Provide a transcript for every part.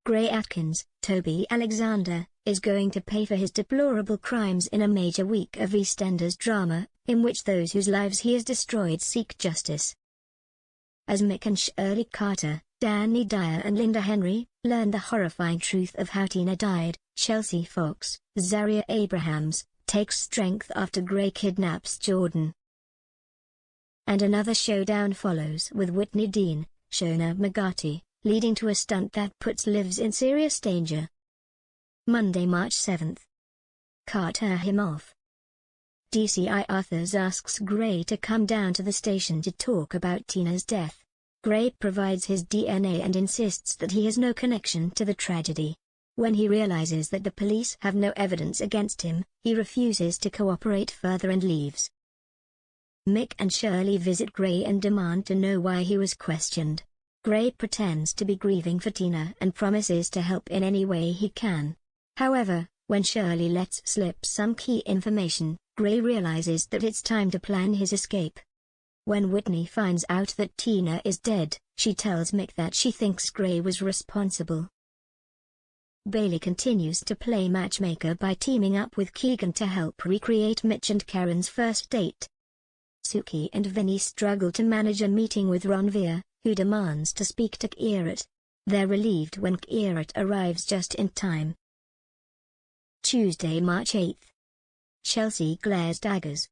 Gray Atkins, Toby Alexander, is going to pay for his deplorable crimes in a major week of EastEnders drama, in which those whose lives he has destroyed seek justice. As Mick and Shirley Carter, Danny Dyer and Linda Henry, learn the horrifying truth of how Tina died, Chelsea Fox, Zaria Abrahams, takes strength after Gray kidnaps Jordan. And another showdown follows with Whitney Dean, Shona McGarty, leading to a stunt that puts lives in serious danger. Monday, March 7th. Carter him off. DCI Arthurs asks Gray to come down to the station to talk about Tina's death. Gray provides his DNA and insists that he has no connection to the tragedy. When he realizes that the police have no evidence against him, he refuses to cooperate further and leaves. Mick and Shirley visit Gray and demand to know why he was questioned. Gray pretends to be grieving for Tina and promises to help in any way he can. However, when Shirley lets slip some key information, Gray realizes that it's time to plan his escape. When Whitney finds out that Tina is dead, she tells Mick that she thinks Gray was responsible. Bailey continues to play matchmaker by teaming up with Keegan to help recreate Mitch and Karen's first date. Suki and Vinny struggle to manage a meeting with Ronvier, who demands to speak to Kierat. They're relieved when Kierat arrives just in time. Tuesday, March 8th. Chelsea glares daggers.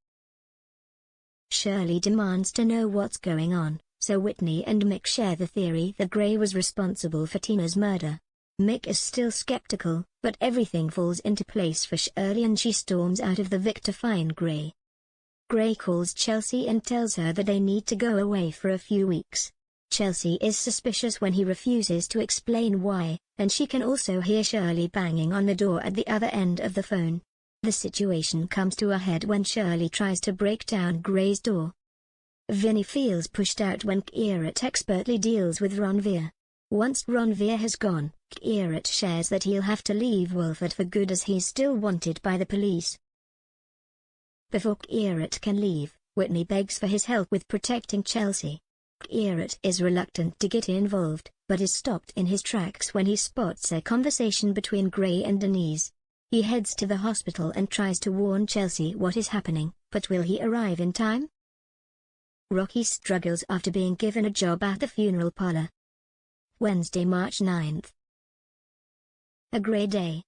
Shirley demands to know what's going on, so Whitney and Mick share the theory that Gray was responsible for Tina's murder. Mick is still skeptical, but everything falls into place for Shirley and she storms out of the Vic to find Gray. Gray calls Chelsea and tells her that they need to go away for a few weeks. Chelsea is suspicious when he refuses to explain why, and she can also hear Shirley banging on the door at the other end of the phone. The situation comes to a head when Shirley tries to break down Gray's door. Vinny feels pushed out when Kierat expertly deals with Ronvier. Once Ronvier has gone, Kierat shares that he'll have to leave Wolford for good as he's still wanted by the police. Before Kierat can leave, Whitney begs for his help with protecting Chelsea. Kierat is reluctant to get involved, but is stopped in his tracks when he spots a conversation between Gray and Denise. He heads to the hospital and tries to warn Chelsea what is happening, but will he arrive in time? Rocky struggles after being given a job at the funeral parlor. Wednesday, March 9th. A Gray day.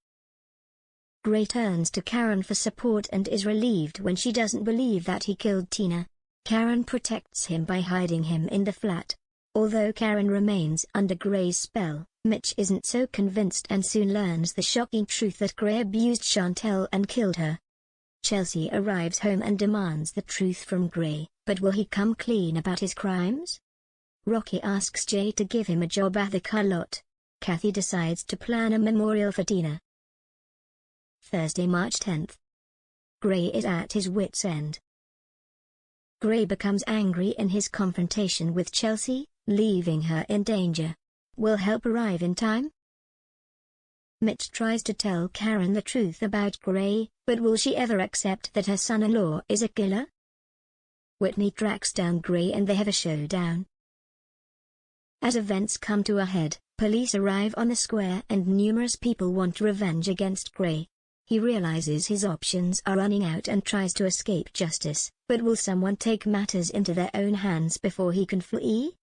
Gray turns to Karen for support and is relieved when she doesn't believe that he killed Tina. Karen protects him by hiding him in the flat. Although Karen remains under Gray's spell, Mitch isn't so convinced and soon learns the shocking truth that Gray abused Chantel and killed her. Chelsea arrives home and demands the truth from Gray, but will he come clean about his crimes? Rocky asks Jay to give him a job at the car lot. Kathy decides to plan a memorial for Tina. Thursday, March 10th. Gray is at his wit's end. Gray becomes angry in his confrontation with Chelsea, leaving her in danger. Will help arrive in time? Mitch tries to tell Karen the truth about Gray, but will she ever accept that her son-in-law is a killer? Whitney tracks down Gray and they have a showdown. As events come to a head, police arrive on the square and numerous people want revenge against Gray. He realizes his options are running out and tries to escape justice, but will someone take matters into their own hands before he can flee?